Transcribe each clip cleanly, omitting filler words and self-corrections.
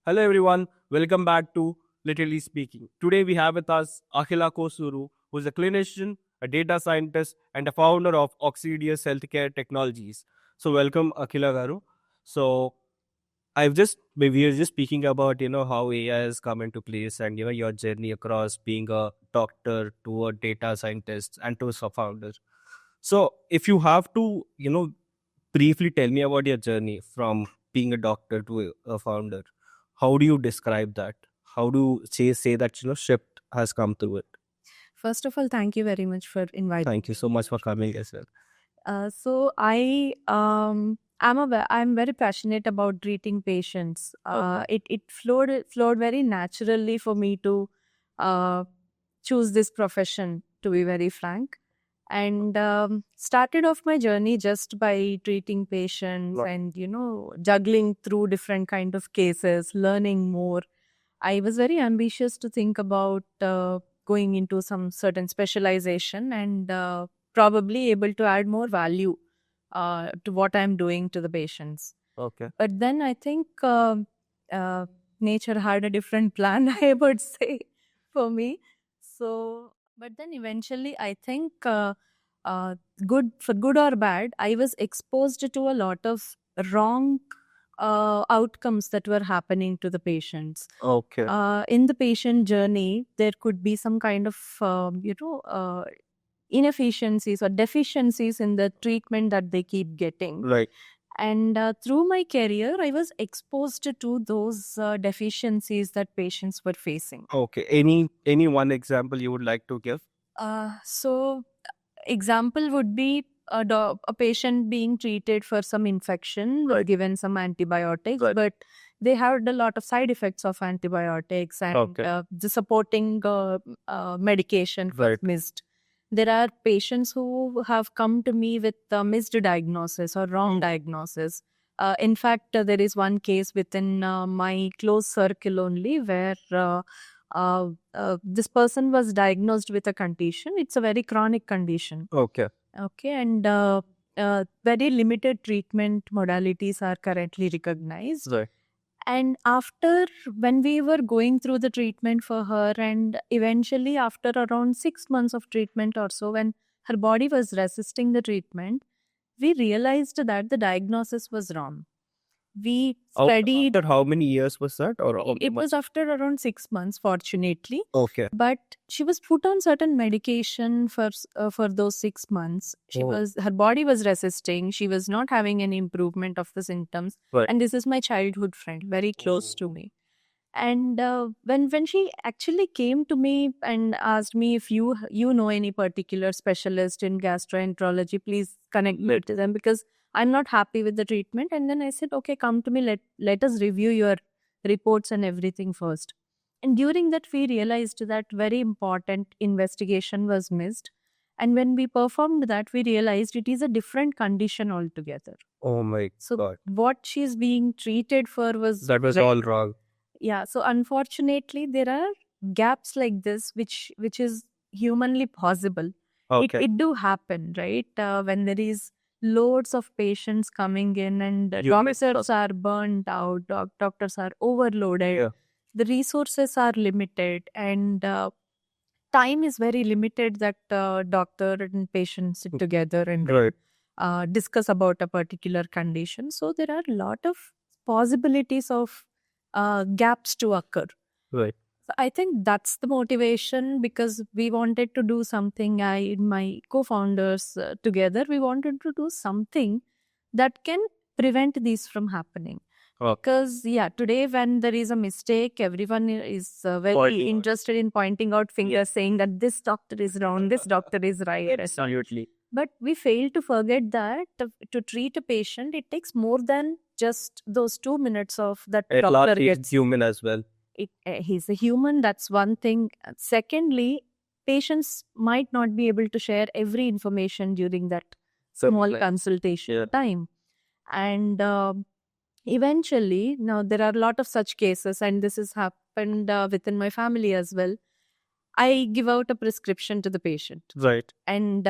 Hello everyone, welcome back to Literally Speaking. Today we have with us Akhila Kosuru, who is a clinician, a data scientist, and a founder of Oxidius Healthcare Technologies. So welcome Akhila Garu. So we are just speaking about how AI has come into place and your journey across being a doctor to a data scientist and to a founder. So if you have to briefly tell me about your journey from being a doctor to a founder, how do you describe that? How do you say that shift has come through it? First of all, thank you very much for inviting Thank you me. so much for coming as well. I'm very passionate about treating patients. It flowed very naturally for me to uh, choose this profession, to be very frank, and started off my journey just by treating patients Right. and juggling through different kind of cases, learning more. I was very ambitious to think about going into some certain specialization and probably able to add more value to what I'm doing to the patients. Okay. But then I think uh, nature had a different plan, I would say, for me. So, but then eventually, I think uh, good or bad, I was exposed to a lot of wrong outcomes that were happening to the patients. Okay. In the patient journey, there could be some kind of inefficiencies or deficiencies in the treatment that they keep getting. Right. And through my career, I was exposed to those deficiencies that patients were facing. Okay. Any one example you would like to give? So, example would be a patient being treated for some infection, Right. given some antibiotics, Right. but they had a lot of side effects of antibiotics, and Okay. the supporting medication was Right. missed. There are patients who have come to me with missed diagnosis or wrong diagnosis. In fact, there is one case within my close circle only where this person was diagnosed with a condition. It's a very chronic condition. Okay. Okay, and very limited treatment modalities are currently recognized. Right. And after, when we were going through the treatment for her, and eventually after around 6 months of treatment or so, when her body was resisting the treatment, we realized that the diagnosis was wrong. We studied. After how many years was that? Or how many It was months? after around 6 months, fortunately. Okay. But she was put on certain medication for those 6 months. Oh. Her body was resisting. She was not having any improvement of the symptoms. Right. And this is my childhood friend, very close to me. And when she actually came to me and asked me, if you know any particular specialist in gastroenterology, please connect me to them, because I'm not happy with the treatment. And then I said, okay, come to me. Let us review your reports and everything first. And during that, we realized that very important investigation was missed. And when we performed that, we realized it is a different condition altogether. Oh my So God. what she's being treated for was That was all wrong. yeah. So unfortunately, there are gaps like this, which is humanly possible. Okay. It do happen, right? When there is loads of patients coming in and You miss doctors are burnt out, doctors are overloaded, Yeah. the resources are limited, and time is very limited that doctor and patient sit together and Right. discuss about a particular condition. So there are a lot of possibilities of gaps to occur. Right. So I think that's the motivation, because we wanted to do something. I and my co-founders together, we wanted to do something that can prevent these from happening. Okay. Because yeah, today when there is a mistake, everyone is very Pointing out. interested in pointing out fingers, saying that this doctor is wrong, this doctor is right. Absolutely. But we fail to forget that to treat a patient, it takes more than just those 2 minutes of that At doctor last, he's gets. human as well. He's a human, that's one thing. Secondly, patients might not be able to share every information during that small Like, consultation yeah. time. And eventually, now there are a lot of such cases, and this has happened within my family as well. I give out a prescription to the patient, Right. and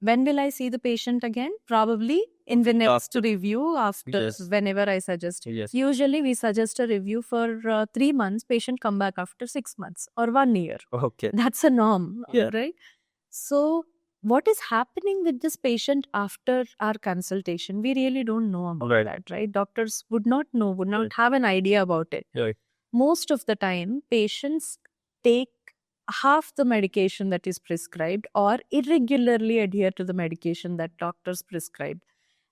when will I see the patient again? Probably in the next After. review after Yes. whenever I suggest. Yes. Usually we suggest a review for 3 months, patient come back after 6 months or 1 year. Okay. That's a norm, Yeah. right? So what is happening with this patient after our consultation? We really don't know about Right. that, right? Doctors would not know, would not Right. have an idea about it. Right. Most of the time, patients take half the medication that is prescribed or irregularly adhere to the medication that doctors prescribed.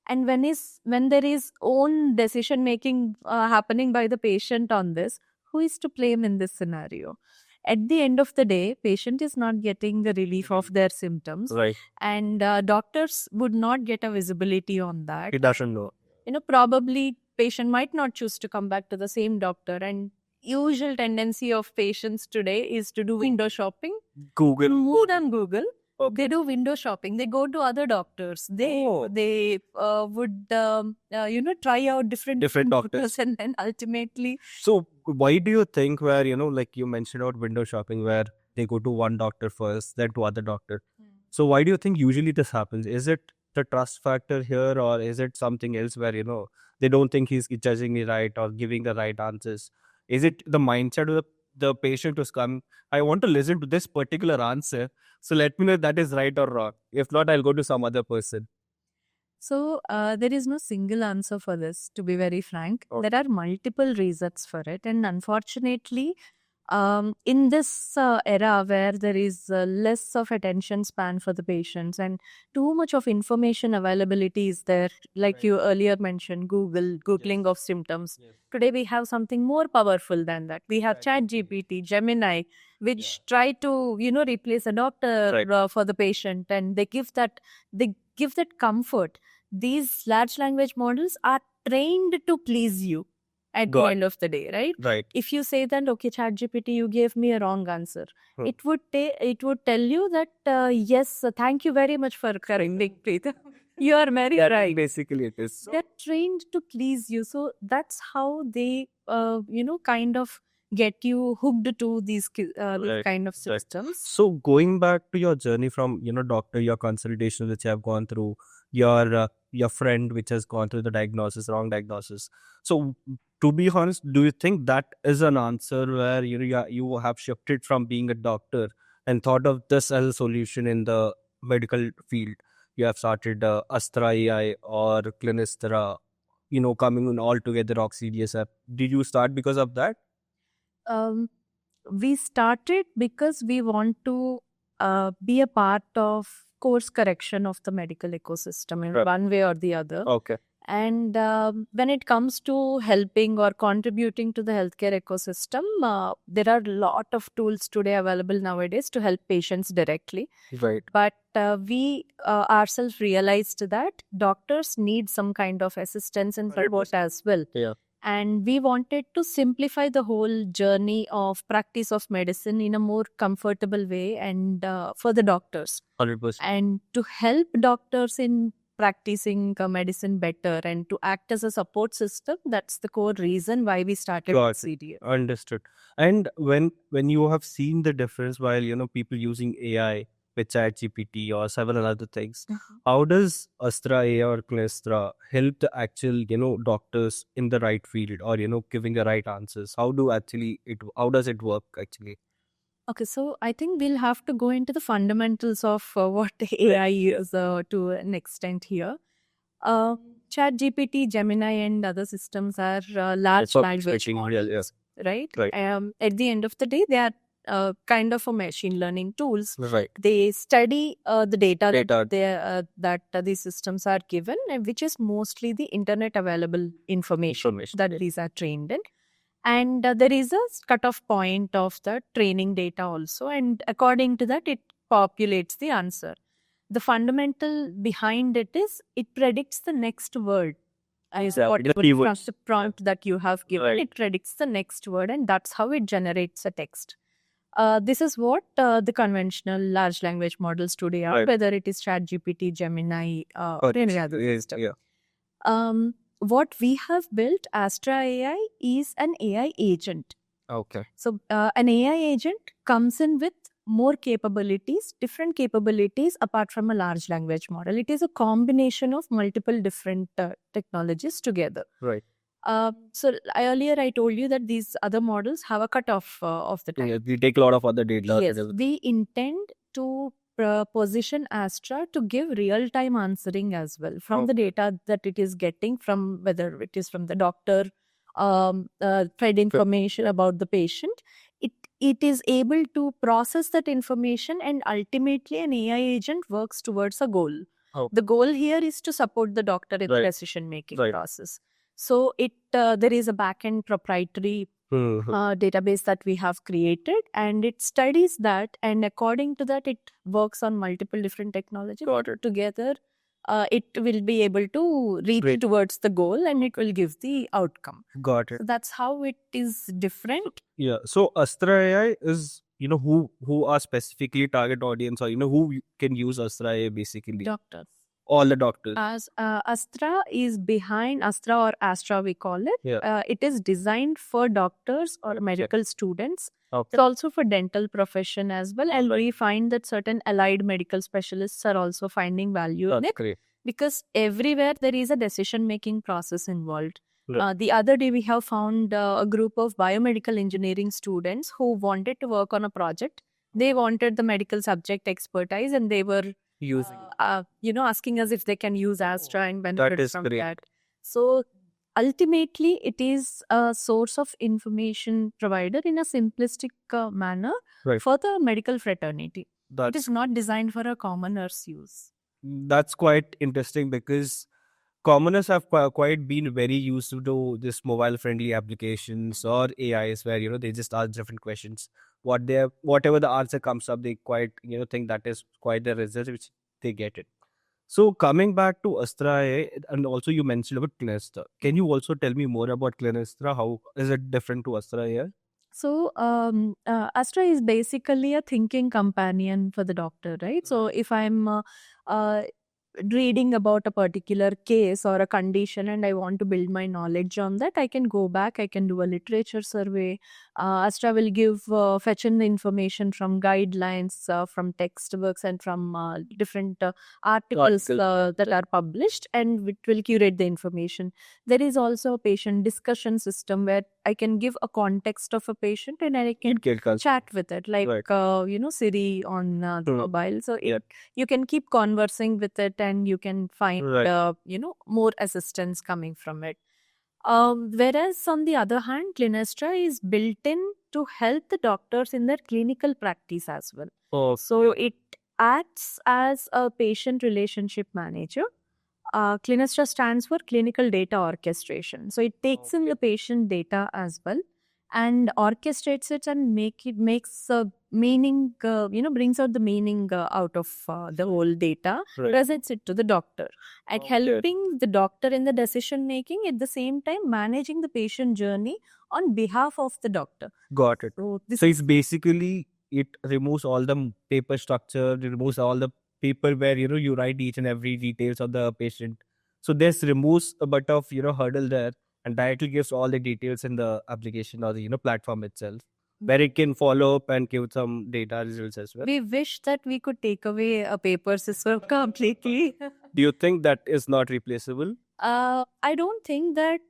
And when there is own decision making happening by the patient on this, who is to blame in this scenario? At the end of the day, patient is not getting the relief of their symptoms, Right. and doctors would not get a visibility on that. He doesn't know. Probably patient might not choose to come back to the same doctor, and usual tendency of patients today is to do window shopping. Google. More than Google, Okay. they do window shopping. They go to other doctors. They would try out different Doctors. and then ultimately So why do you think where, like you mentioned about window shopping where they go to one doctor first, then to other doctor. So why do you think usually this happens? Is it the trust factor here or is it something else where, they don't think he's judging me right or giving the right answers? Is it the mindset of the patient who's come, I want to listen to this particular answer. So let me know if that is right or wrong. If not, I'll go to some other person. So there is no single answer for this, to be very frank. Okay. There are multiple reasons for it. And unfortunately, in this era where there is less of attention span for the patients and too much of information availability is there, like Right. you earlier mentioned, Googling of symptoms. Yes. Today we have something more powerful than that. We have ChatGPT, Gemini, which try to, replace a doctor Right. for the patient, and they give that comfort. These large language models are trained to please you at the Got end of the day, right? Right. If you say that, okay, ChatGPT, you gave me a wrong answer, it would tell you that yes, thank you very much for correcting, Preet. You are very right. Basically, it is. They're trained to please you, so that's how they, kind of get you hooked to these Right. kind of Right. systems. So going back to your journey from doctor, your consultation which you have gone through, your friend which has gone through the wrong diagnosis. So to be honest, do you think that is an answer where you have shifted from being a doctor and thought of this as a solution in the medical field? You have started Astra AI or Clinistra, coming in all together Oxidius app. Did you start because of that? We started because we want to be a part of course correction of the medical ecosystem in Right. one way or the other. Okay. And when it comes to helping or contributing to the healthcare ecosystem, there are a lot of tools today available nowadays to help patients directly. Right. But we ourselves realized that doctors need some kind of assistance and support 100%. as well. Yeah. And we wanted to simplify the whole journey of practice of medicine in a more comfortable way and for the doctors. 100%. And to help doctors in practicing medicine better and to act as a support system, that's the core reason why we started Got it. CDA. Understood. And when you have seen the difference while people using AI with ChatGPT or several other things, how does Astra AI or Clinistra help the actual doctors in the right field or giving the right answers? How does it work actually? Okay, so I think we'll have to go into the fundamentals of what AI is to an extent here. ChatGPT, Gemini, and other systems are large language models, right? Right. At the end of the day, they are kind of a machine learning tools. Right. They study the data, Data. that these systems are given, and which is mostly the internet available information that these are trained in. And there is a cutoff point of the training data also, and according to that, it populates the answer. The fundamental behind it is it predicts the next word. The prompt that you have given, Right. it predicts the next word, and that's how it generates a text. This is what the conventional large language models today are, Right. whether it is ChatGPT, Gemini, or any other system. Yeah. What we have built, Astra AI, is an AI agent. Okay. So an AI agent comes in with more capabilities, different capabilities apart from a large language model. It is a combination of multiple different technologies together. Right. Earlier I told you that these other models have a cutoff of the time. Yeah, we take a lot of other data. Yes, we intend to position Astra to give real-time answering as well from the data that it is getting from whether it is from the doctor, fed information about the patient. It is able to process that information, and ultimately an AI agent works towards a goal. Oh. The goal here is to support the doctor in the Right. decision-making Right. process. So there is a back-end proprietary database that we have created, and it studies that, and according to that it works on multiple different technologies. Together it will be able to reach Great. towards the goal, and it will give the outcome. Got it. So that's how it is different. Yeah. So Astra AI is, who are specifically target audience, or who can use Astra AI basically? Doctors. All the doctors. As Astra is behind Astra, or Astra we call it. Yeah. It is designed for doctors or medical students. Okay. It's also for dental profession as well. And we find that certain allied medical specialists are also finding value in That's it, great. because everywhere there is a decision-making process involved. Yeah. The other day we have found a group of biomedical engineering students who wanted to work on a project. They wanted the medical subject expertise, and they were Using. asking us if they can use Astra and benefit is from great. that. So ultimately, it is a source of information provider in a simplistic manner Right. for the medical fraternity. It That's is not designed for a commoner's use. that's quite interesting, because commoners have quite been very used to this mobile friendly applications or AIs where they just ask different questions. Whatever the answer comes up, they quite think that is quite the result which they get it. So coming back to Astra AI, and also you mentioned about Clinistra. Can you also tell me more about Clinistra? How is it different to Astra AI? So, Astra is basically a thinking companion for the doctor, right? So, if I'm reading about a particular case or a condition and I want to build my knowledge on that, I can go back, I can do a literature survey. Astra will give fetch in the information from guidelines, from textbooks, and from different articles that are published, and it will curate the information. There is also a patient discussion system where I can give a context of a patient and I can chat with it, like Siri on the mobile. So you can keep conversing with it, and you can find more assistance coming from it. Whereas on the other hand, Clinistra is built in to help the doctors in their clinical practice as well. So it acts as a patient relationship manager. Clinistra stands for clinical data orchestration. So it takes in the patient data as well and orchestrates it and makes meaning, brings out the meaning out of the whole data, presents it to the doctor, and helping the doctor in the decision making, at the same time managing the patient journey on behalf of the doctor. Got it. So So it's basically, it removes all the paper structure, it removes all the paper where you write each and every details of the patient. So this removes a bit of hurdle there, and directly gives all the details in the application or the platform itself, where it can follow up and give some data results as well. we wish that we could take away a paper system completely. Do you think that is not replaceable? I don't think that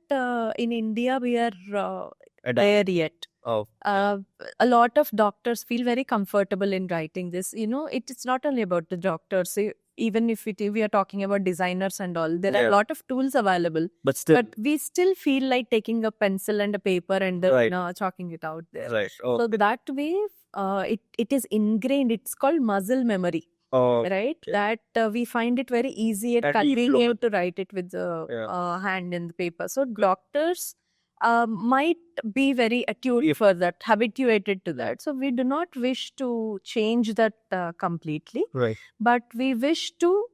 in India we are there yet. Oh, A lot of doctors feel very comfortable in writing this. It's not only about the doctors. Even if we are talking about designers and all, there are a lot of tools available. but still, But we still feel like taking a pencil and a paper and chalking it out there. right. Oh, So that way, it is ingrained. It's called muscle memory. Right? That we find it very easy and convenient to write it with the hand in the paper. So doctors might be very attuned for that, habituated to that. So we do not wish to change that completely. Right. But we wish to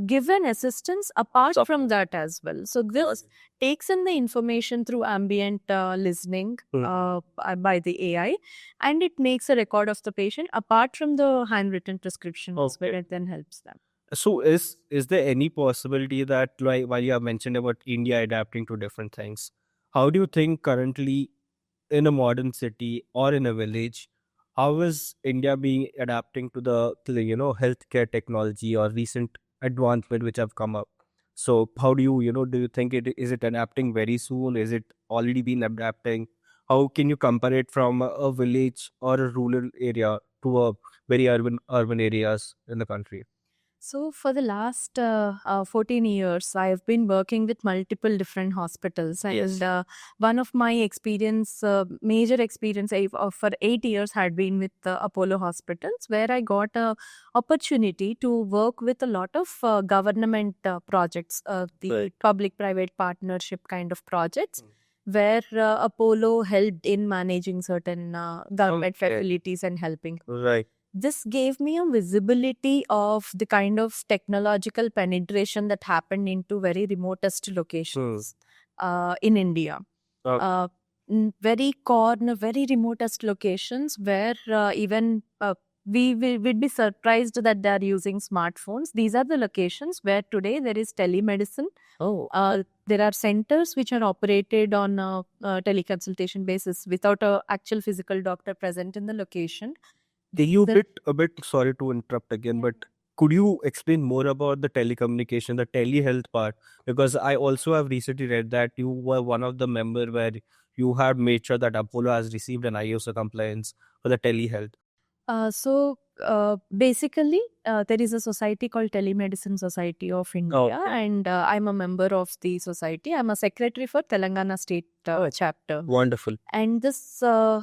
give an assistance apart from that as well. So this takes in the information through ambient listening by the AI, and it makes a record of the patient apart from the handwritten prescriptions, where it then helps them. So is there any possibility that, like, while you have mentioned about India adapting to different things, how do you think currently in a modern city or in a village, how is India being adapting to the healthcare technology or recent advancement which have come up? So how do you think it adapting very soon? Is it already been adapting? How can you compare it from a village or a rural area to a very urban areas in the country? So, for the last 14 years, I have been working with multiple different hospitals. Yes. And one of my experience, major experience for 8 years had been with Apollo Hospitals, where I got a opportunity to work with a lot of government projects, the Right. public-private partnership kind of projects, where Apollo helped in managing certain government Okay. facilities and helping. Right. This gave me a visibility of the kind of technological penetration that happened into very remotest locations in India. Okay. Very corner, very remotest locations where even we'd be surprised that they are using smartphones. These are the locations where today there is telemedicine. There are centers which are operated on a teleconsultation basis without a actual physical doctor present in the location. You The- a bit sorry to interrupt again, but could you explain more about the telecommunication, the telehealth part? Because I also have recently read that you were one of the member where you have made sure that Apollo has received an ISO compliance for the telehealth. Basically, there is a society called Telemedicine Society of India, Okay. and I'm a member of the society. I'm a secretary for Telangana State chapter. Wonderful. And this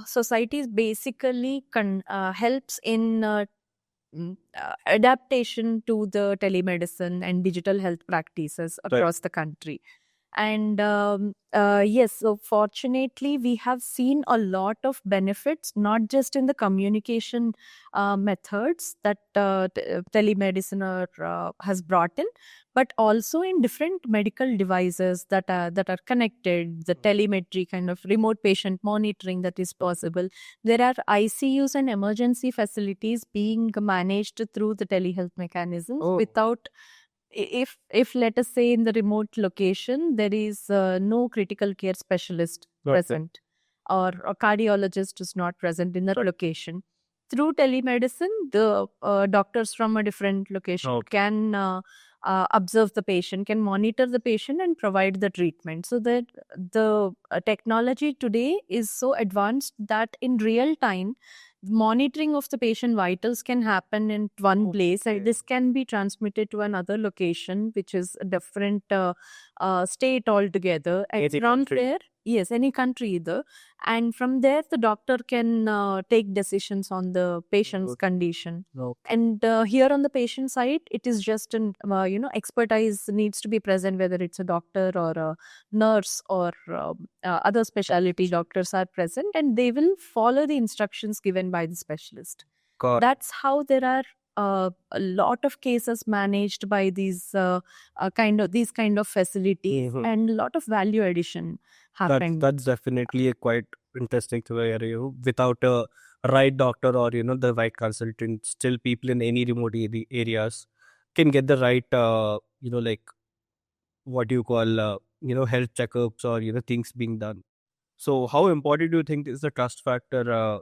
society is basically helps in adaptation to the telemedicine and digital health practices Right. across the country. And yes, so fortunately, we have seen a lot of benefits, not just in the communication methods that telemedicine has brought in, but also in different medical devices that are connected, the telemetry kind of remote patient monitoring that is possible. There are ICUs and emergency facilities being managed through the telehealth mechanisms without if let us say in the remote location there is no critical care specialist present or a cardiologist is not present in the location. Through telemedicine, the doctors from a different location can observe the patient, can monitor the patient and provide the treatment. So that the technology today is so advanced that in real time monitoring of the patient vitals can happen in one place, and this can be transmitted to another location which is a different state altogether, and Any from country. there, yes, any country either, and from there the doctor can take decisions on the patient's Good. condition. Okay. And here on the patient side, it is just an expertise needs to be present, whether it's a doctor or a nurse or other specialty doctors are present, and they will follow the instructions given by the specialist. Got it. That's how there are a lot of cases managed by these kind of facilities, and a lot of value addition happening. That's definitely a quite interesting to hear. Without a right doctor or the right consultant, still people in any remote areas can get the right like what you call health checkups or things being done. So how important do you think is the trust factor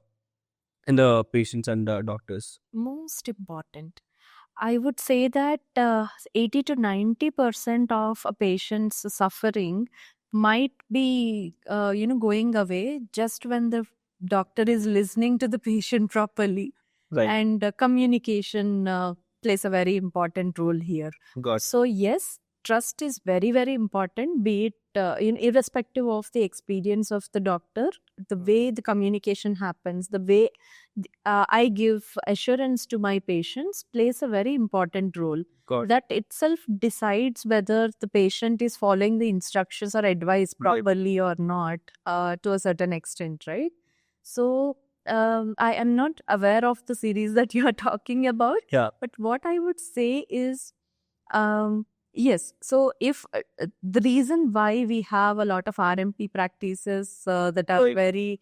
in the patients and doctors? Most important, I would say that 80 to 90% of a patient's suffering might be, going away just when the doctor is listening to the patient properly. Right. And communication plays a very important role here. Got it. So, yes, trust is very, very important, be it irrespective of the experience of the doctor, the way the communication happens, the way I give assurance to my patients plays a very important role. Got it. That itself decides whether the patient is following the instructions or advice Right. properly or not, to a certain extent, right? So, I am not aware of the series that you are talking about. Yeah. But what I would say is, yes. So, if the reason why we have a lot of RMP practices that are Right. very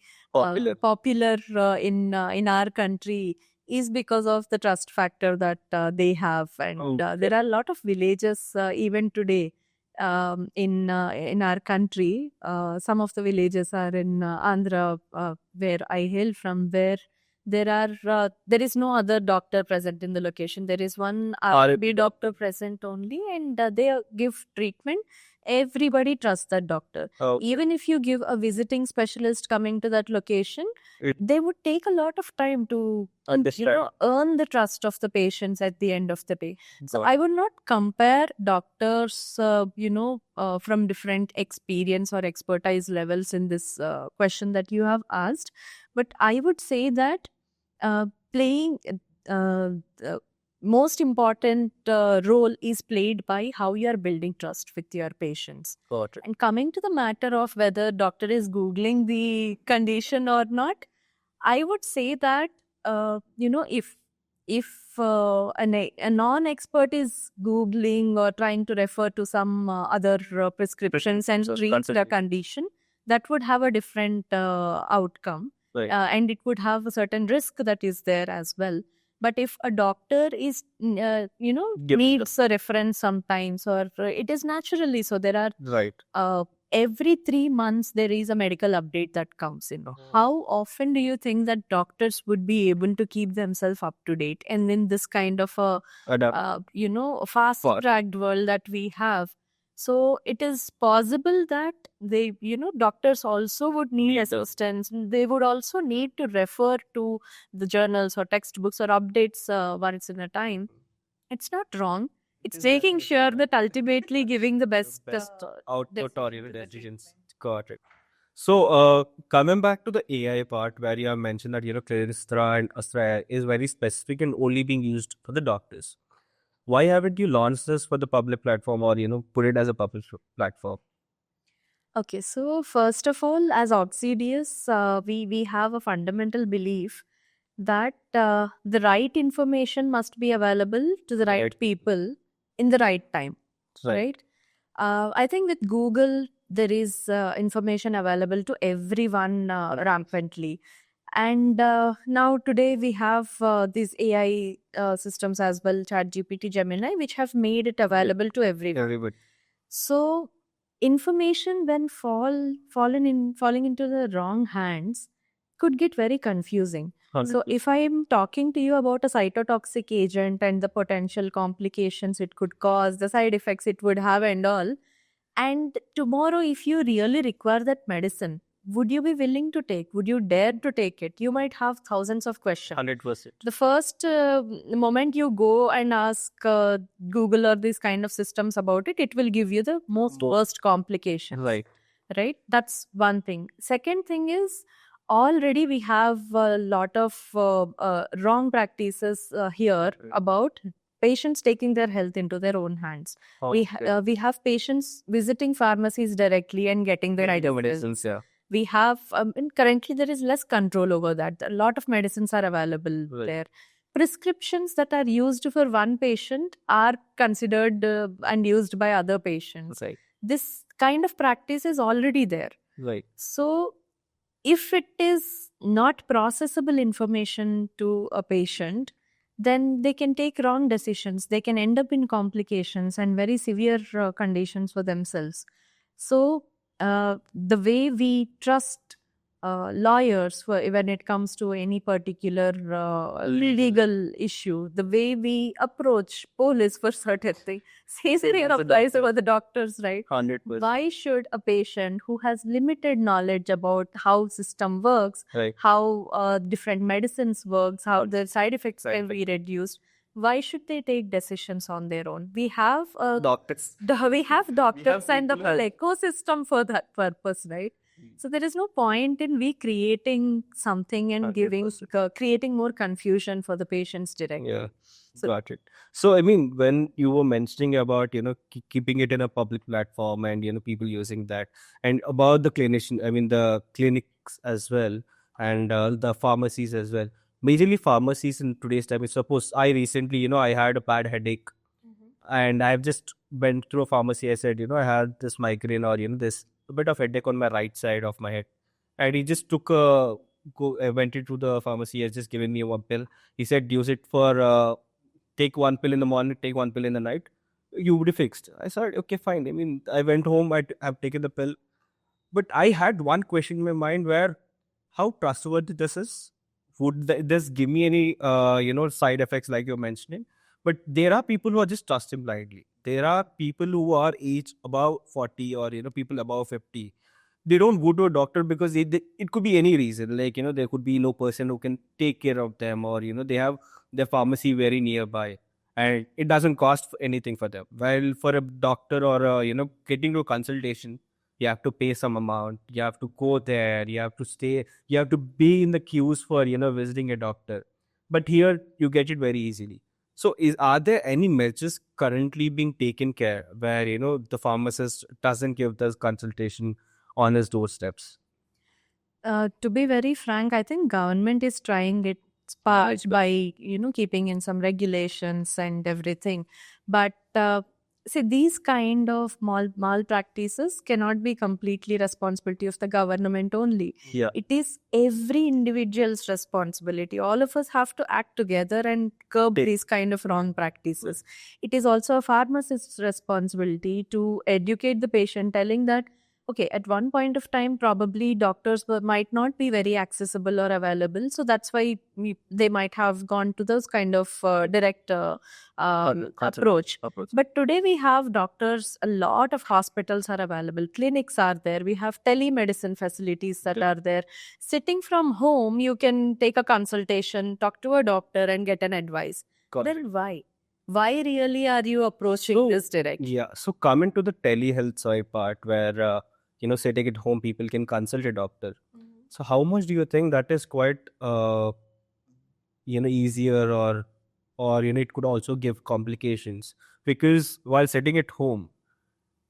popular in our country is because of the trust factor that they have, and there are a lot of villages even today in our country. Some of the villages are in Andhra, where I hail from, where There is no other doctor present in the location. There is one RMP RB doctor present only, and they give treatment. Everybody trusts that doctor. Oh, Even if you give a visiting specialist coming to that location, It- they would take a lot of time to understand. earn the trust of the patients at the end of the day. So Got I would not compare doctors, from different experience or expertise levels in this question that you have asked. But I would say that playing the most important role is played by how you are building trust with your patients. Got it. And coming to the matter of whether doctor is Googling the condition or not, I would say that, if a non-expert is Googling or trying to refer to some other prescriptions and So treat the consultation. condition, that would have a different outcome. Right. And it would have a certain risk that is there as well. But if a doctor is, Give needs a reference sometimes, or it is naturally so, there are Right. every 3 months there is a medical update that comes in. How often do you think that doctors would be able to keep themselves up to date? And in this kind of a Adapt. fast tracked world that we have, so it is possible that they, doctors also would need assistance. They would also need to refer to the journals or textbooks or updates once in a time. It's not wrong. It's making sure that ultimately giving the best Output or decision to the decisions. treatment. Got it. So, coming back to the AI part, where you have mentioned that Clinistra and Astra is very specific and only being used for the doctors. Why haven't you launched this for the public platform, or put it as a public platform? Okay, so first of all, as Oxidius, we have a fundamental belief that the right information must be available to the right Right. people in the right time, right? I think with Google, there is information available to everyone rampantly. And now today we have these AI systems as well, ChatGPT, Gemini, which have made it available to everyone. Everybody. So information when falling into the wrong hands could get very confusing. So if I am talking to you about a cytotoxic agent and the potential complications it could cause, the side effects it would have and all, and tomorrow if you really require that medicine, would you be willing to take? Would you dare to take it? You might have thousands of questions. 100%. The first moment you go and ask Google or these kind of systems about it, it will give you the most worst complications. Right? That's one thing. Second thing is, already we have a lot of wrong practices here about patients taking their health into their own hands. We have patients visiting pharmacies directly and getting their medicines. Yeah. We have, and currently there is less control over that. A lot of medicines are available there. Prescriptions that are used for one patient are considered and used by other patients. Right. This kind of practice is already there. Right. So if it is not processable information to a patient, then they can take wrong decisions. They can end up in complications and very severe conditions for themselves. So the way we trust lawyers when it comes to any particular legal issue, the way we approach police for certain things, same thing applies over the doctors, right? 100%. Why should a patient who has limited knowledge about how system works, Right. how different medicines works, how the side effects can be reduced, why should they take decisions on their own? We have Doctors. we have doctors and the people whole ecosystem for that purpose, right? So there is no point in we creating something and 100%. creating more confusion for the patients directly. Yeah. So- Got it. So, I mean, when you were mentioning about, keeping it in a public platform and, people using that, and about the clinician, I mean, the clinics as well, and the pharmacies as well. Majorly pharmacies in today's time, suppose I recently, I had a bad headache, and I've just went through a pharmacy. I said, I had this migraine, or, this a bit of headache on my right side of my head. And he just went into the pharmacy. He has just given me one pill. He said, use it for, take one pill in the morning, take one pill in the night. You would be fixed. I said, okay, fine. I mean, I went home, I've taken the pill. But I had one question in my mind where, how trustworthy this is? would this give me any side effects like you're mentioning? But there are people who are just trusting blindly. There are people who are aged above 40, or people above 50. They don't go to a doctor because it could be any reason. Like, there could be no person who can take care of them, or they have their pharmacy very nearby, and it doesn't cost anything for them. While for a doctor, or getting to a consultation, you have to pay some amount, you have to go there, you have to stay, you have to be in the queues for visiting a doctor. But here you get it very easily. So are there any measures currently being taken care where the pharmacist doesn't give this consultation on his doorsteps? To be very frank, I think government is trying its part by keeping in some regulations and everything. But see, these kind of malpractices cannot be completely responsibility of the government only. Yeah. It is every individual's responsibility. All of us have to act together and curb these kind of wrong practices. It is also a pharmacist's responsibility to educate the patient, telling that, okay, at one point of time, probably doctors might not be very accessible or available. So that's why they might have gone to those kind of direct approach. But today we have doctors, a lot of hospitals are available, clinics are there, we have telemedicine facilities that are there. Sitting from home, you can take a consultation, talk to a doctor and get an advice. Then why? Why really are you approaching this direction? Yeah. So coming to the telehealth side part where, sitting at home, people can consult a doctor. So how much do you think that is quite, easier, or it could also give complications? Because while sitting at home,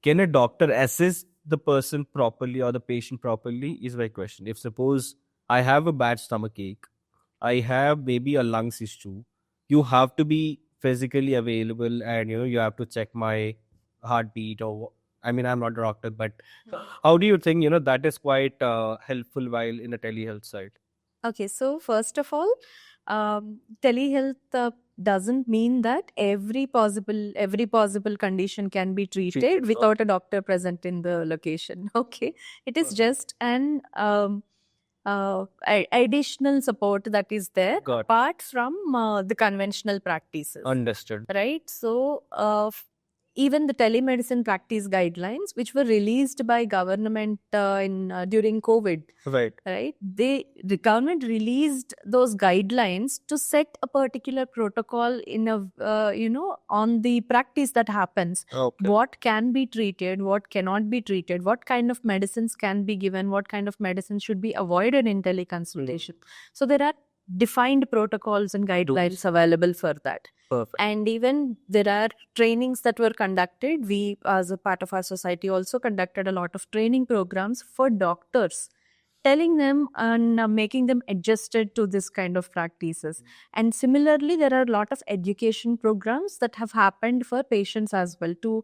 can a doctor assess the person properly or the patient properly is my question. If suppose I have a bad stomach ache, I have maybe a lungs issue, you have to be physically available, and you have to check my heartbeat, or I'm not a doctor, but how do you think that is quite helpful while in a telehealth side? Okay, so first of all, telehealth doesn't mean that every possible condition can be treated without a doctor present in the location. Okay, it is just an additional support that is there apart from the conventional practices. Understood. Right? So even the telemedicine practice guidelines, which were released by government during COVID, Right. The government released those guidelines to set a particular protocol in a on the practice that happens. Okay. What can be treated, what cannot be treated, what kind of medicines can be given, what kind of medicines should be avoided in teleconsultation. So there are defined protocols and guidelines available for that. Perfect. And even there are trainings that were conducted. We, as a part of our society, also conducted a lot of training programs for doctors, telling them and making them adjusted to this kind of practices. And similarly, there are a lot of education programs that have happened for patients as well to,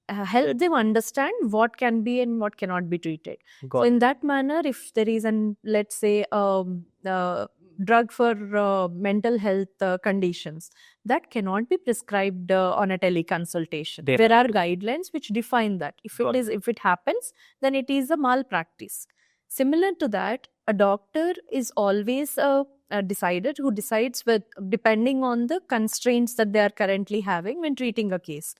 help them understand what can be and what cannot be treated. So in that manner, if there is let's say drug for mental health conditions that cannot be prescribed on a teleconsultation, there are guidelines which define that. If it happens, then it is a malpractice. Similar to that, a doctor is always who decides depending on the constraints that they are currently having when treating a case.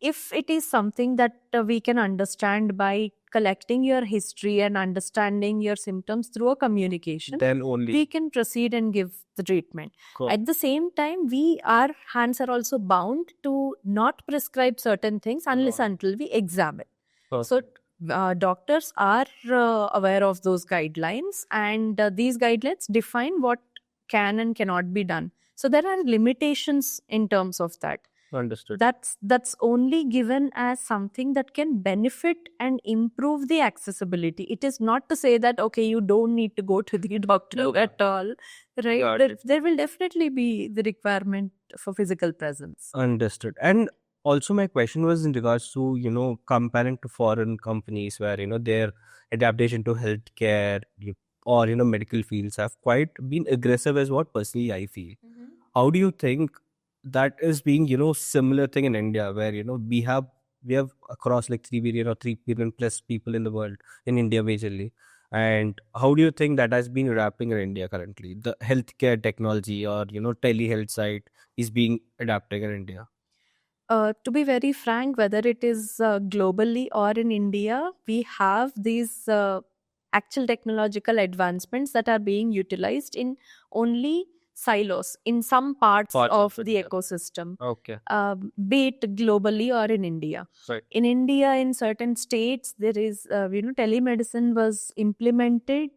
If it is something that we can understand by collecting your history and understanding your symptoms through a communication, then only we can proceed and give the treatment. Cool. At the same time, our hands are also bound to not prescribe certain things unless until we examine. So doctors are aware of those guidelines, and these guidelines define what can and cannot be done. So there are limitations in terms of that. Understood. That's only given as something that can benefit and improve the accessibility. It is not to say that, okay, you don't need to go to the doctor at all, right? There will definitely be the requirement for physical presence. Understood. And also my question was in regards to, comparing to foreign companies where, their adaptation to healthcare or, medical fields have quite been aggressive as what personally I feel. How do you think that is being, similar thing in India where, we have across like 3 billion or 3 billion plus people in the world, in India majorly. And how do you think that has been wrapping in India currently? The healthcare technology or telehealth side is being adapted in India. To be very frank, whether it is globally or in India, we have these actual technological advancements that are being utilized in only silos in some parts Parts of of the India. ecosystem, Okay. be it globally or in India. Right. In India, in certain states, there is, telemedicine was implemented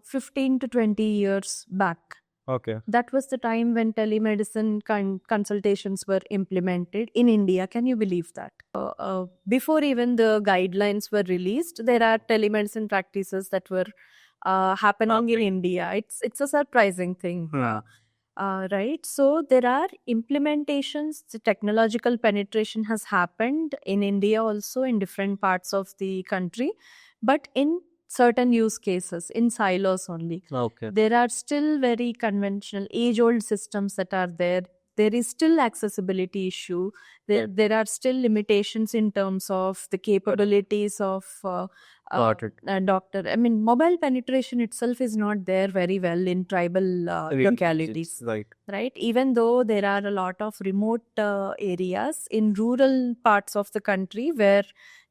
15 to 20 years back. Okay. That was the time when telemedicine consultations were implemented in India. Can you believe that? Before even the guidelines were released, there are telemedicine practices that were happening in India. It's a surprising thing. Right. So there are implementations, the technological penetration has happened in India also in different parts of the country, but in certain use cases, in silos only. Okay. There are still very conventional, age old systems that are there. There is still accessibility issue. There are still limitations in terms of the capabilities of Got it. doctor. I mean, mobile penetration itself is not there very well in tribal localities, Right. right? Even though there are a lot of remote areas in rural parts of the country where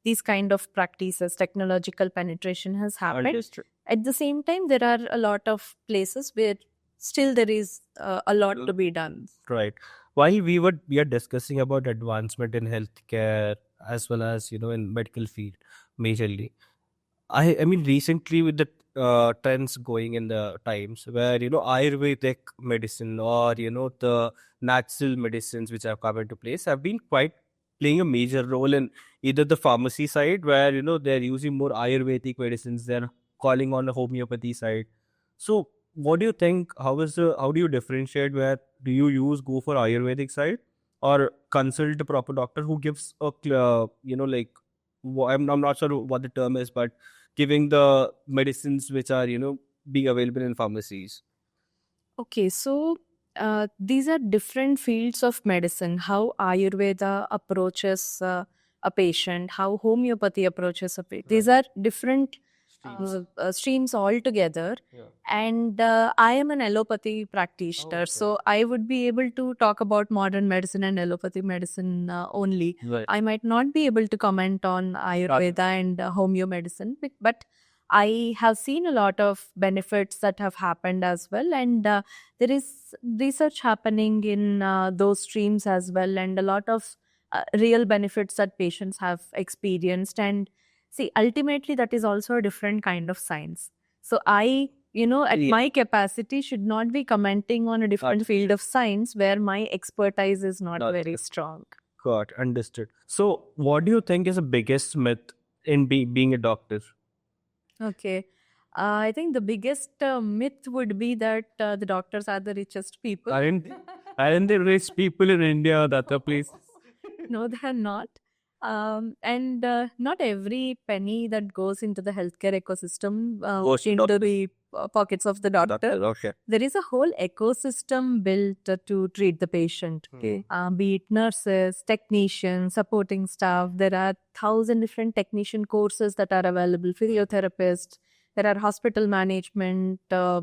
these kind of practices, technological penetration has happened. Understood. At the same time, there are a lot of places where still there is a lot to be done. Right. While we are discussing about advancement in healthcare as well as in medical field majorly. I mean recently with the trends going in the times where Ayurvedic medicine or the natural medicines which have come into place have been quite playing a major role in either the pharmacy side where they're using more Ayurvedic medicines, they're calling on the homeopathy side. So what do you think? How do you differentiate where do you go for Ayurvedic side or consult a proper doctor who gives a like I'm not sure what the term is, but giving the medicines which are being available in pharmacies. Okay, so these are different fields of medicine. How Ayurveda approaches a patient, how homeopathy approaches a patient. These are different streams altogether. Yeah. And I am an allopathy practitioner, so I would be able to talk about modern medicine and allopathy medicine only. Right. I might not be able to comment on Ayurveda and homeo medicine, but I have seen a lot of benefits that have happened as well, and there is research happening in those streams as well, and a lot of real benefits that patients have experienced. And see, ultimately, that is also a different kind of science. So I, at Yeah. my capacity, should not be commenting on a different field of science where my expertise is not Not very good. strong. Got understood. So, what do you think is the biggest myth in being a doctor? Okay. I think the biggest myth would be that the doctors are the richest people. Aren't they rich people in India? That's a place. No, they are not. And not every penny that goes into the healthcare ecosystem Goes to into doctor. the pockets of the doctor. Okay. There is a whole ecosystem built to treat the patient. Okay. Be it nurses, technicians, supporting staff. There are 1,000 different technician courses that are available. Physiotherapists. There are hospital management,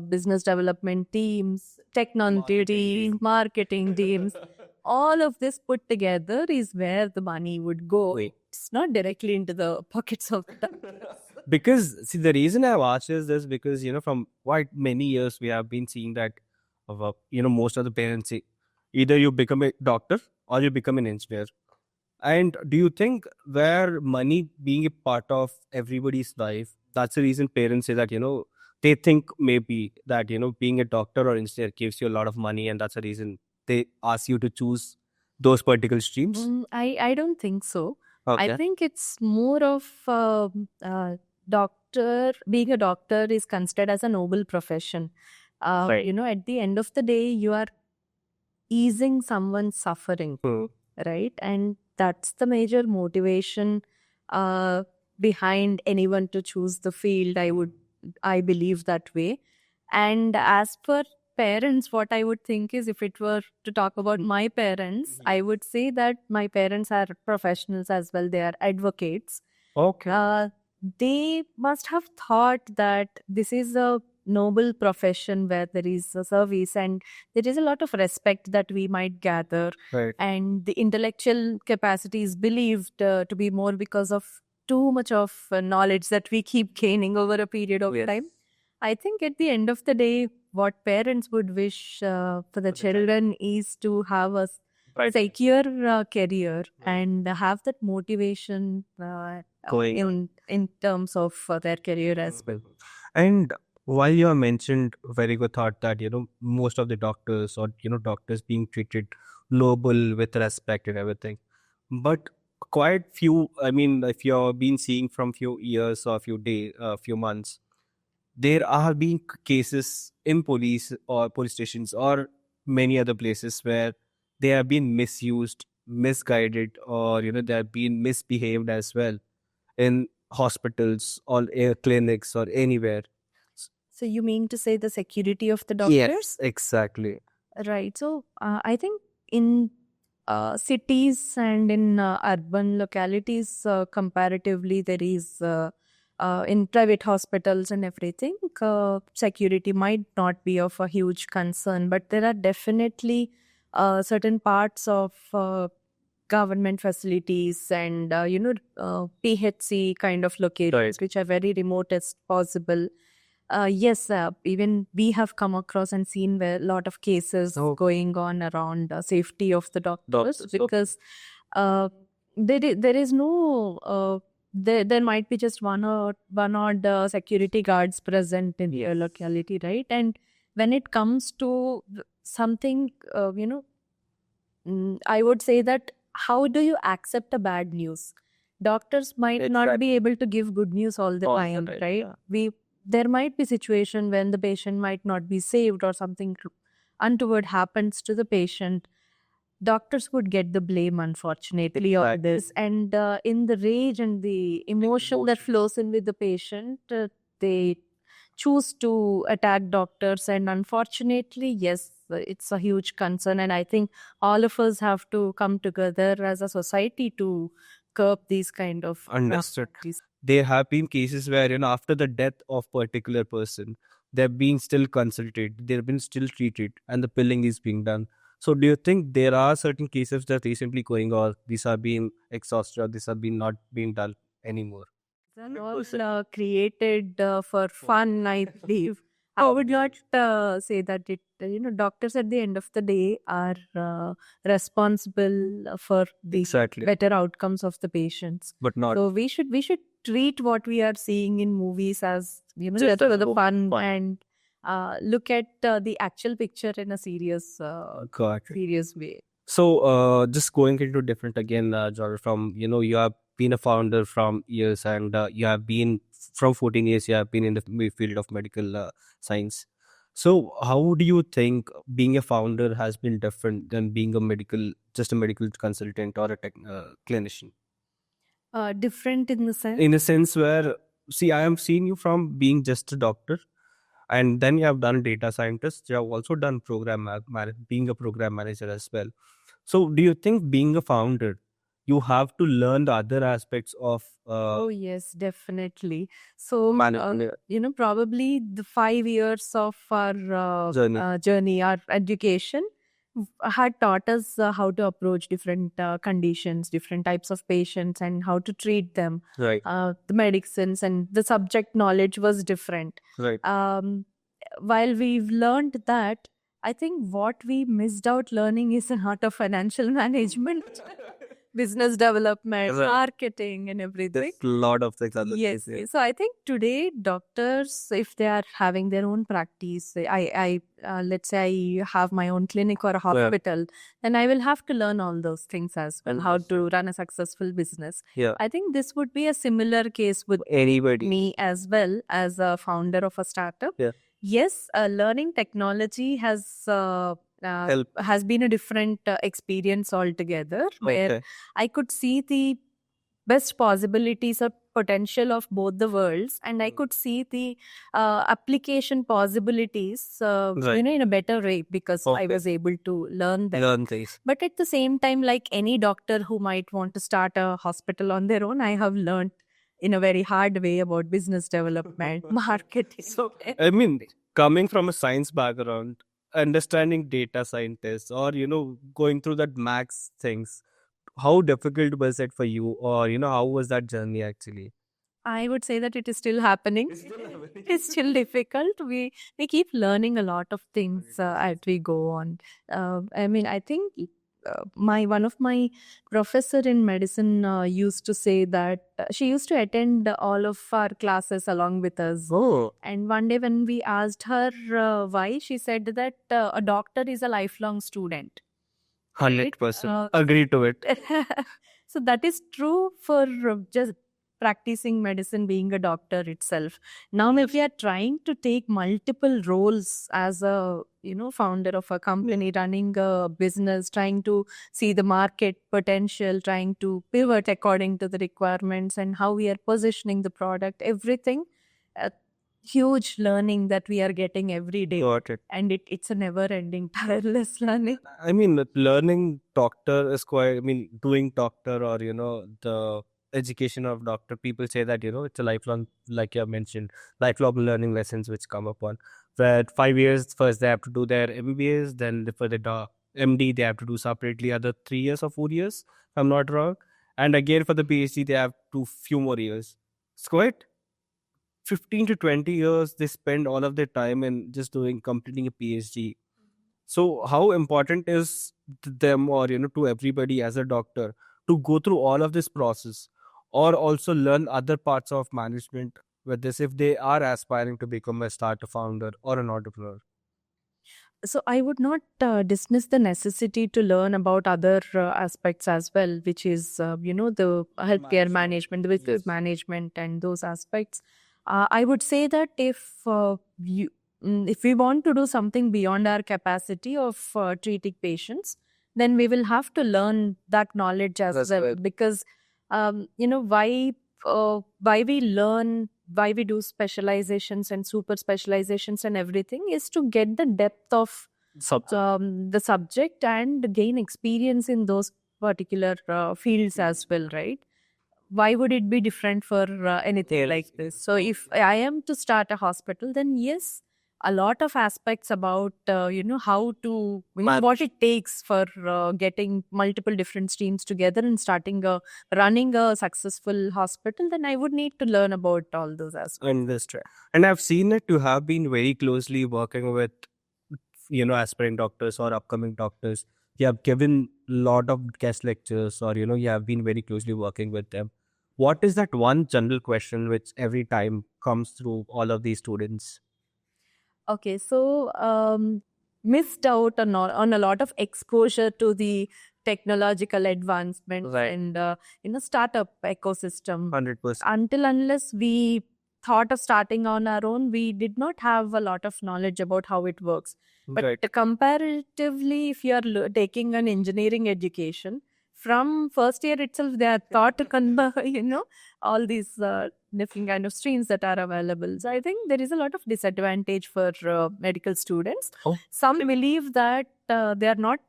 business development teams, technology, marketing teams. All of this put together is where the money would go. Wait. It's not directly into the pockets of the doctors. Because see, the reason I've asked is this because from quite many years we have been seeing that most of the parents say either you become a doctor or you become an engineer. And do you think where money being a part of everybody's life, that's the reason parents say that they think maybe that being a doctor or engineer gives you a lot of money, and that's the reason they ask you to choose those particular streams? I don't think so. Okay. I think it's more of doctor. Being a doctor is considered as a noble profession. Right. At the end of the day, you are easing someone's suffering, right? And that's the major motivation behind anyone to choose the field. I believe that way. And as per parents, what I would think is, if it were to talk about my parents, I would say that my parents are professionals as well. They are advocates. Okay. they must have thought that this is a noble profession where there is a service and there is a lot of respect that we might gather, Right. and the intellectual capacity is believed to be more because of too much of knowledge that we keep gaining over a period of Yes. time. I think at the end of the day, what parents would wish for the child. children is to have a Right. secure career Right. and have that motivation Going in terms of their career as well. And while you have mentioned very good thought that most of the doctors or doctors being treated noble with respect and everything, but quite few. I mean, if you've been seeing from few years or few days, few months, there are being cases in police or police stations or many other places where they have been misused, misguided, or they have been misbehaved as well in hospitals or clinics or anywhere. So you mean to say the security of the Yes, doctors? exactly. Right. So I think in cities and in urban localities, comparatively, there is in private hospitals and everything, security might not be of a huge concern, but there are definitely certain parts of government facilities and PHC kind of locations Right. which are very remote as possible. Yes, even we have come across and seen a lot of cases Oh. going on around safety of the doctors, Doctors, okay. because there is no there might be just one odd security guards present in your Yes. locality, right? And when it comes to something, I would say that how do you accept a bad news? Doctors might not be able to give good news all the All the time, time, right? yeah. There might be situation when the patient might not be saved or something untoward happens to the patient. Doctors would get the blame, unfortunately, on Exactly. this. And in the rage and the emotion that flows in with the patient, they choose to attack doctors. And unfortunately, yes, it's a huge concern. And I think all of us have to come together as a society to curb these kind of Understood. activities. There have been cases where after the death of particular person, they're being still consulted, they've been still treated, and the pilling is being done. So do you think there are certain cases that recently going on, these are being exhausted or these are being not being done anymore? They're all created for fun, I believe. I would not say that it, doctors at the end of the day are responsible for the Exactly. better outcomes of the patients. But not So we should treat what we are seeing in movies as, just just for the fun. fun, and look at the actual picture in a Got it. serious way. So, just going into different again, Jordan, from you have been a founder from years, and you have been from 14 years. You have been in the field of medical science. So, how do you think being a founder has been different than being just a medical consultant or a clinician? Different in the sense. In a sense where, see, I am seeing you from being just a doctor, and then you have done data scientist. You have also done being a program manager as well. So, do you think being a founder, you have to learn the other aspects of Oh, yes, definitely. So, management probably the 5 years of our journey? our education had taught us how to approach different conditions, different types of patients, and how to treat them. Right, The medicines and the subject knowledge was different. right. While we've learned that, I think what we missed out learning is an art of financial management, business development, Right. marketing, and everything. There's a lot of things. Yes. So I think today doctors, if they are having their own practice, I let's say I have my own clinic or a hospital, then I will have to learn all those things as well, how to run a successful business. Yeah. I think this would be a similar case with Anybody. me as well as a founder of a startup. Yeah. Yes, learning technology has been a different experience altogether, where Okay. I could see the best possibilities or potential of both the worlds, and I could see the application possibilities Right. in a better way because I Okay. was able to learn them. Learn things. But at the same time, like any doctor who might want to start a hospital on their own, I have learned in a very hard way about business development, marketing. So, I mean, coming from a science background, understanding data scientists or, going through that max things, how difficult was it for you? Or, how was that journey actually? I would say that it is still happening. It is still difficult. We keep learning a lot of things as we go on. I mean, I think my one of my professor in medicine used to say that she used to attend all of our classes along with us. Oh, And one day when we asked her why, she said that a doctor is a lifelong student. 100%. Uh, Agree to it. so that is true for just practicing medicine, being a doctor itself. Now if we are trying to take multiple roles as a founder of a company, running a business, trying to see the market potential, trying to pivot according to the requirements and how we are positioning the product, everything, a huge learning that we are getting every day. Got it. And it's a never ending tireless learning. I mean, learning doctor is quite, doing doctor or, the education of doctor, people say that, it's a lifelong, like you have mentioned, lifelong learning lessons which come upon. Where 5 years, first they have to do their MBBS, then for the MD, they have to do separately other 3 years or 4 years, if I'm not wrong. And again, for the PhD, they have to few more years. It's quite 15 to 20 years they spend all of their time in just completing a PhD. So how important is to them or to everybody as a doctor to go through all of this process or also learn other parts of management with this if they are aspiring to become a startup founder or an entrepreneur? So I would not dismiss the necessity to learn about other aspects as well, which is the healthcare management, the business Yes. management, and those aspects. I would say that if we want to do something beyond our capacity of treating patients, then we will have to learn that knowledge as That's well. right. Because why we learn, why we do specializations and super specializations and everything is to get the depth of the subject and gain experience in those particular fields as well, right? Why would it be different for anything like this? So if I am to start a hospital, then yes, a lot of aspects about how to what it takes for getting multiple different streams together and running a successful hospital, then I would need to learn about all those aspects. Understood. And I've seen it you have been very closely working with, aspiring doctors or upcoming doctors. You have given a lot of guest lectures or, you have been very closely working with them. What is that one general question which every time comes through all of these students? Okay, so missed out on a lot of exposure to the technological advancements Right. and startup ecosystem. 100%. Until unless we thought of starting on our own, we did not have a lot of knowledge about how it works. But Right. comparatively, if you are taking an engineering education, from first year itself, they are taught to convert, all these different kind of streams that are available. So I think there is a lot of disadvantage for medical students. Oh. Some believe that they are not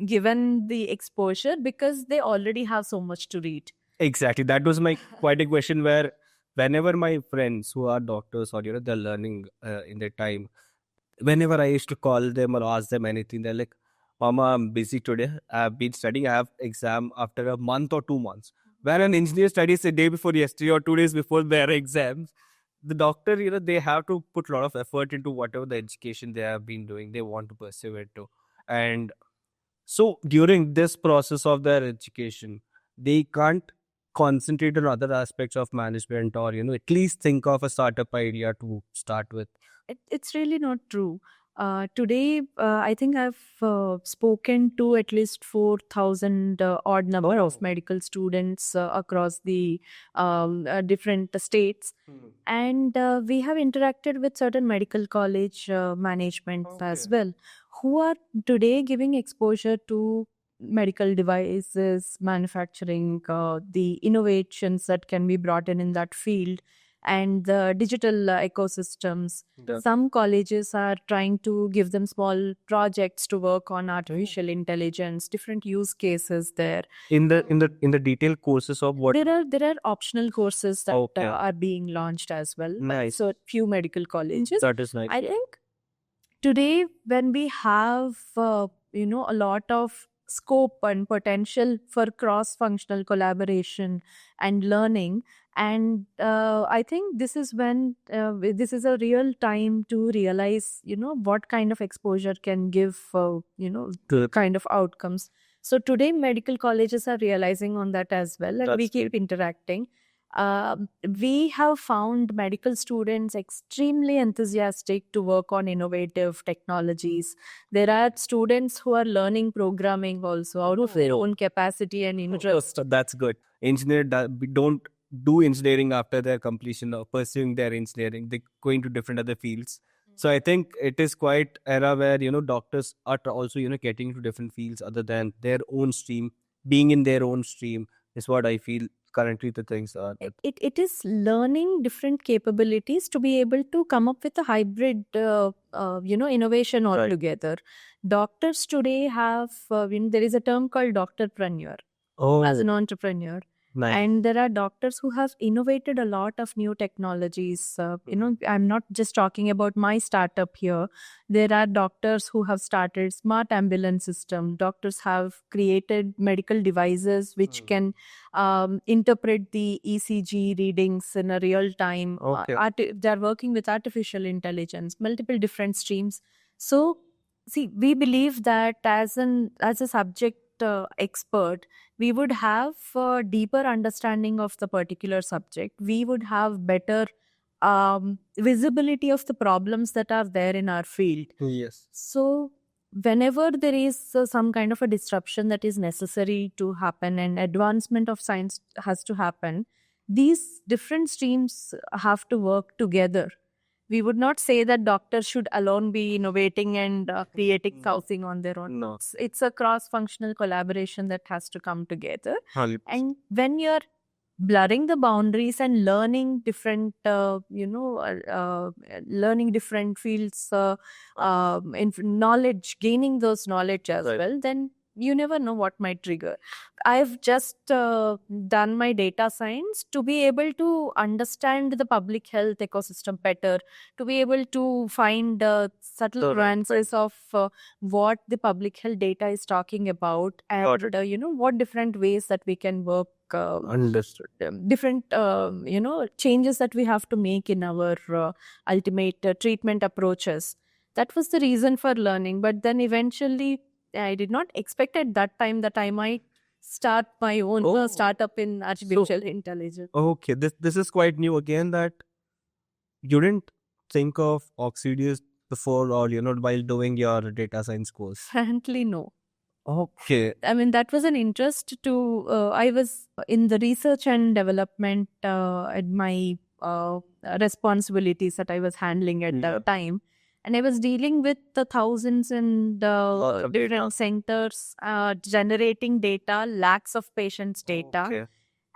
given the exposure because they already have so much to read. Exactly. That was my quite a question where whenever my friends who are doctors or, they're learning in their time, whenever I used to call them or ask them anything, they're like, Mama, I'm busy today. I've been studying. I have exam after a month or 2 months. When an engineer studies a day before yesterday or 2 days before their exams, the doctor, they have to put a lot of effort into whatever the education they have been doing. They want to pursue it too. And so during this process of their education, they can't concentrate on other aspects of management or, at least think of a startup idea to start with. It's really not true. Today, I think I've spoken to at least 4,000 odd number of medical students across the different states. And we have interacted with certain medical college management as Okay. well, who are today giving exposure to medical devices, manufacturing, the innovations that can be brought in that field. and the digital ecosystems. Yeah. Some colleges are trying to give them small projects to work on artificial intelligence, different use cases there. In the detailed courses of what? There are optional courses that Okay. are being launched as well. Nice. So few medical colleges. That is nice. I think today when we have a lot of scope and potential for cross functional collaboration and learning, and I think this is when this is a real time to realize what kind of exposure can give Good. kind of outcomes. So today medical colleges are realizing on that as well, and we That's keep interacting. We have found medical students extremely enthusiastic to work on innovative technologies. There are students who are learning programming also out of their own capacity and interest. So that's good. We don't do engineering after their completion of pursuing their engineering. They go into different other fields. So I think it is quite era where doctors are also getting into different fields other than their own stream. Being in their own stream is what I feel currently the things are. It is learning different capabilities to be able to come up with a hybrid innovation Right. altogether. Doctors today have there is a term called doctorpreneur Oh, as an entrepreneur. nice. And there are doctors who have innovated a lot of new technologies. I'm not just talking about my startup here. There are doctors who have started smart ambulance system. Doctors have created medical devices which can interpret the ECG readings in a real time. Okay. They're working with artificial intelligence, multiple different streams. So, see, we believe that as a subject expert, we would have a deeper understanding of the particular subject. We would have better visibility of the problems that are there in our field. Yes. So whenever there is some kind of a disruption that is necessary to happen and advancement of science has to happen, these different streams have to work together. We would not say that doctors should alone be innovating and creating something on their own. No. It's a cross-functional collaboration that has to come together. 100%. And when you're blurring the boundaries and learning different, learning different fields, knowledge, gaining those knowledge as Right. well, then you never know what might trigger. I've just done my data science to be able to understand the public health ecosystem better, to be able to find subtle Correct. nuances of what the public health data is talking about, Got and what different ways that we can work. Understood. Different changes that we have to make in our ultimate treatment approaches. That was the reason for learning, but then eventually I did not expect at that time that I might start my own Oh. startup in artificial intelligence. Okay, this is quite new again, that you didn't think of Oxidius before, or while doing your data science course. Frankly, no. Okay. I mean, that was an interest to, I was in the research and development at my responsibilities that I was handling at the time. And I was dealing with the thousands and Lots of different centers, generating data, lakhs of patients' data. Okay.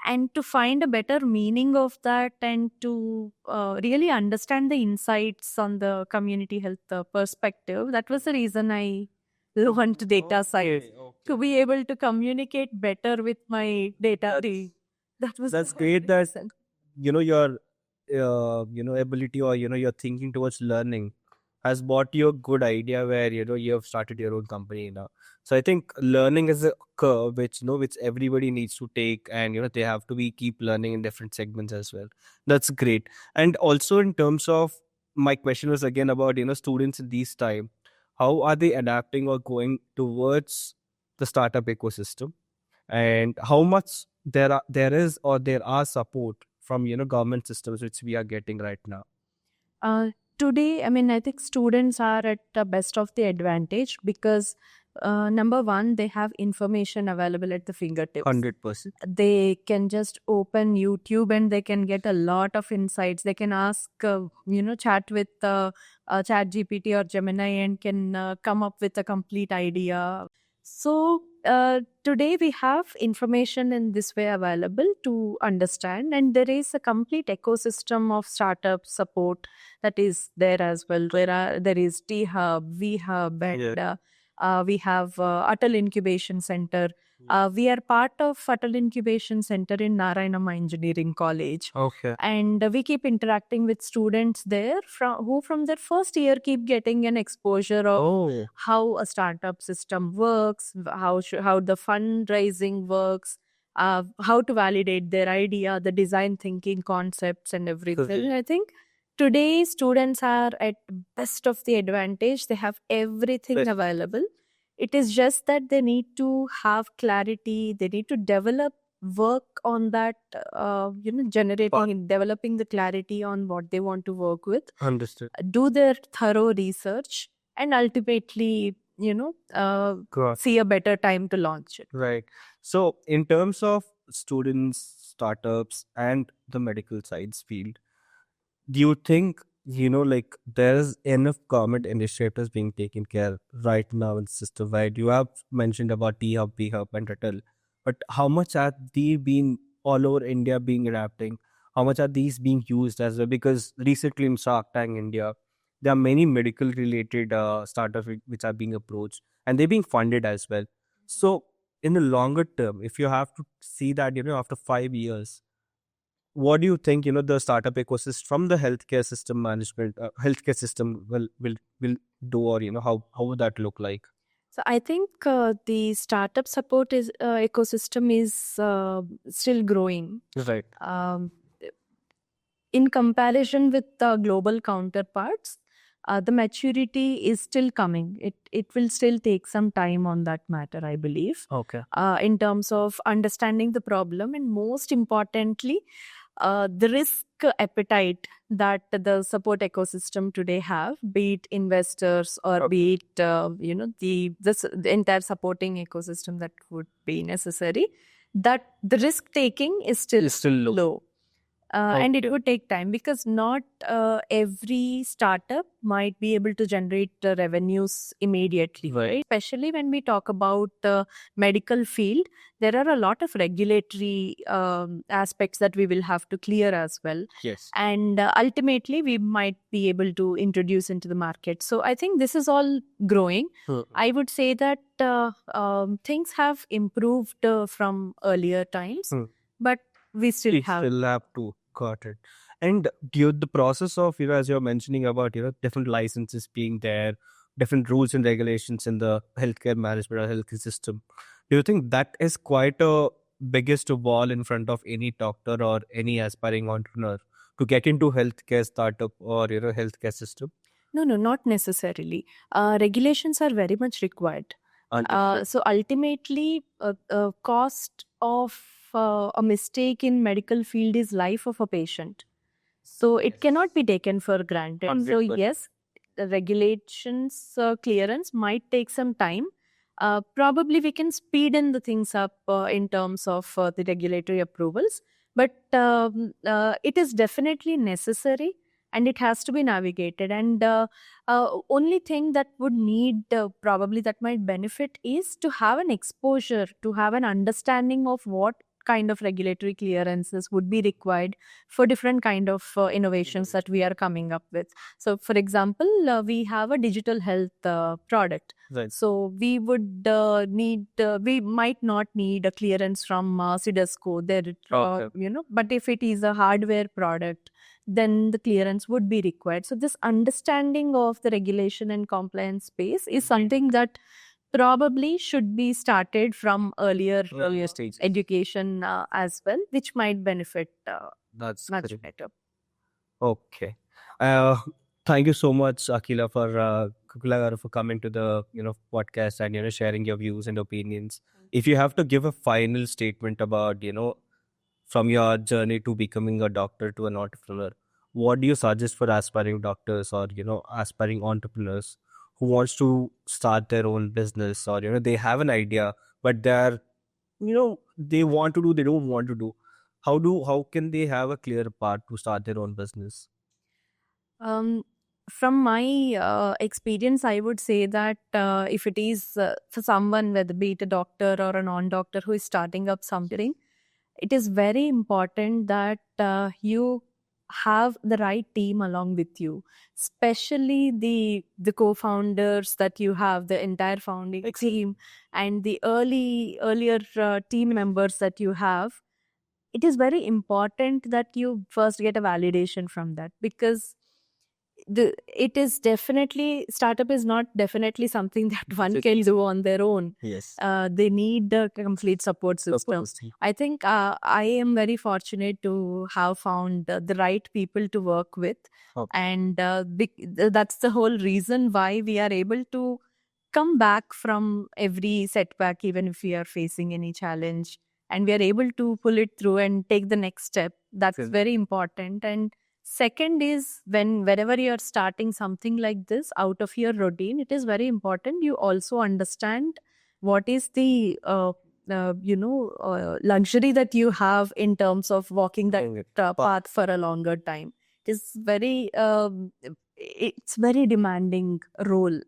And to find a better meaning of that and to really understand the insights on the community health perspective, that was the reason I learned data science. To be able to communicate better with my data. That's great that your ability, or your thinking towards learning has brought you a good idea where you have started your own company now. So I think learning is a curve which which everybody needs to take, and they have to keep learning in different segments as well. That's great. And also in terms of, my question was again about students in these time, how are they adapting or going towards the startup ecosystem, and how much there are support from government systems which we are getting right now. Today, I mean, I think students are at the best of the advantage because number one, they have information available at the fingertips. 100%. They can just open YouTube and they can get a lot of insights. They can ask, chat with Chat GPT or Gemini and can come up with a complete idea. So today we have information in this way available to understand, and there is a complete ecosystem of startup support that is there as well. There is T Hub, V Hub, and we have Atal Incubation Center. We are part of Atal Incubation Center in Narayanama Engineering College. Okay. And we keep interacting with students there who from their first year keep getting an exposure of Oh, how a startup system works, how the fundraising works, how to validate their idea, the design thinking concepts and everything. Correct. I think today students are at best of the advantage. They have everything Best. available. It is just that they need to have clarity. They need to work on that, developing the clarity on what they want to work with, Understood. do their thorough research, and ultimately, Got see a better time to launch it. Right. So, in terms of students, startups, and the medical science field, do you think, like there's enough government initiatives being taken care right now in the system, right? You have mentioned about T Hub, P Hub, and Atal, but how much have they been all over India being adapting? How much are these being used as well? Because recently in Shark Tank India, there are many medical related startups which are being approached and they're being funded as well. So, in the longer term, if you have to see that, after 5 years, what do you think, the startup ecosystem from the healthcare system management, healthcare system will do, or, how would that look like? So I think the startup support ecosystem is still growing. Right. In comparison with the global counterparts, the maturity is still coming. It will still take some time on that matter, I believe, Okay. in terms of understanding the problem, and most importantly, the risk appetite that the support ecosystem today have, be it investors or Okay. be it the entire supporting ecosystem that would be necessary, that the risk taking is still It's still low. and it Okay. would take time, because not every startup might be able to generate revenues immediately, Right. right? Especially when we talk about the medical field, there are a lot of regulatory aspects that we will have to clear as well. Yes. And ultimately, we might be able to introduce into the market. So I think this is all growing. I would say that things have improved from earlier times, but we still We have. still have to. Got it. And the process of, as you're mentioning about, different licenses being there, different rules and regulations in the healthcare management or healthcare system, do you think that is quite a biggest wall in front of any doctor or any aspiring entrepreneur to get into healthcare startup or, healthcare system? No, not necessarily. Regulations are very much required. Understood. So ultimately, cost of a mistake in medical field is life of a patient. So it cannot be taken for granted. So 100%. yes, the regulations clearance might take some time. Probably we can speed in the things up in terms of the regulatory approvals, but it is definitely necessary, and it has to be navigated. And only thing that would need probably that might benefit is to have an exposure, to have an understanding of what kind of regulatory clearances would be required for different kind of innovations that we are coming up with. So for example, we have a digital health product. Right. So we would we might not need a clearance from CIDESCO there, Okay. but if it is a hardware product, then the clearance would be required. So this understanding of the regulation and compliance space is something that probably should be started from earlier stages. education as well, which might benefit That's much correct. better. Okay. Uh, Thank you so much, Akila, for coming to the podcast and sharing your views and opinions. If you have to give a final statement about from your journey to becoming a doctor to an entrepreneur, what do you suggest for aspiring doctors or aspiring entrepreneurs who wants to start their own business, or they have an idea but they're they want to do, they don't want to do, how can they have a clear path to start their own business? Um, from my experience, I would say that if it is for someone, whether be it a doctor or a non-doctor who is starting up something, it is very important that you have the right team along with you, especially the co-founders that you have, the entire founding team, and the earlier team members that you have. It is very important that you first get a validation from that, because it is definitely, startup is not definitely something that one can do on their own. Yes. They need a complete support system. I think I am very fortunate to have found the right people to work with. Okay. And that's the whole reason why we are able to come back from every setback, even if we are facing any challenge, and we are able to pull it through and take the next step. That's Yes. very important. And second is, whenever you're starting something like this out of your routine, it is very important you also understand what is the luxury that you have in terms of walking that path for a longer time. It's very demanding role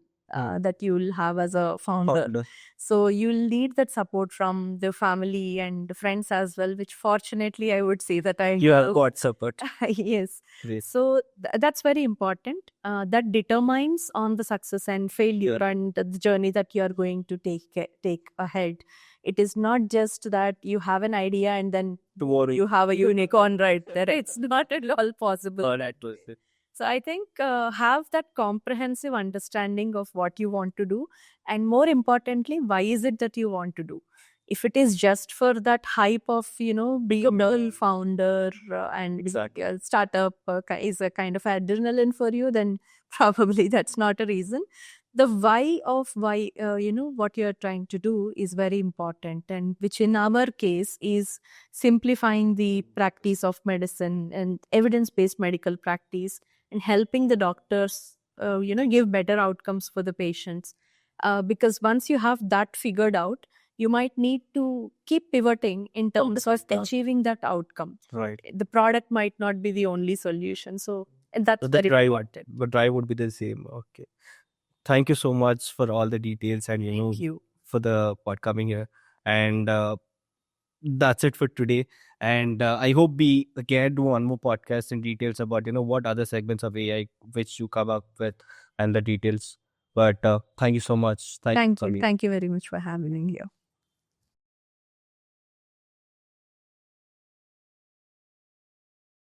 that you'll have as a founder. So you'll need that support from the family and friends as well, which fortunately I would say that You have got support. yes. Great. So that's very important. That determines on the success and failure and the journey that you are going to take ahead. It is not just that you have an idea and then Tomorrow you have a unicorn right there. It's not at all possible. that was it. So I think have that comprehensive understanding of what you want to do, and more importantly, why is it that you want to do? If it is just for that hype of being a founder and Exactly. a startup is a kind of adrenaline for you, then probably that's not a reason. The why of why what you are trying to do is very important, and which in our case is simplifying the practice of medicine and evidence-based medical practice, and helping the doctors give better outcomes for the patients. Because once you have that figured out, you might need to keep pivoting in terms of achieving that outcome. Right. The product might not be the only solution. So that's So the very drive, important. the drive would be the same. Okay. Thank you so much for all the details and Thank you. for the pod coming here. And that's it for today. And I hope we again do one more podcast in details about what other segments of AI which you come up with and the details. But thank you so much. Thank you very much for having me here.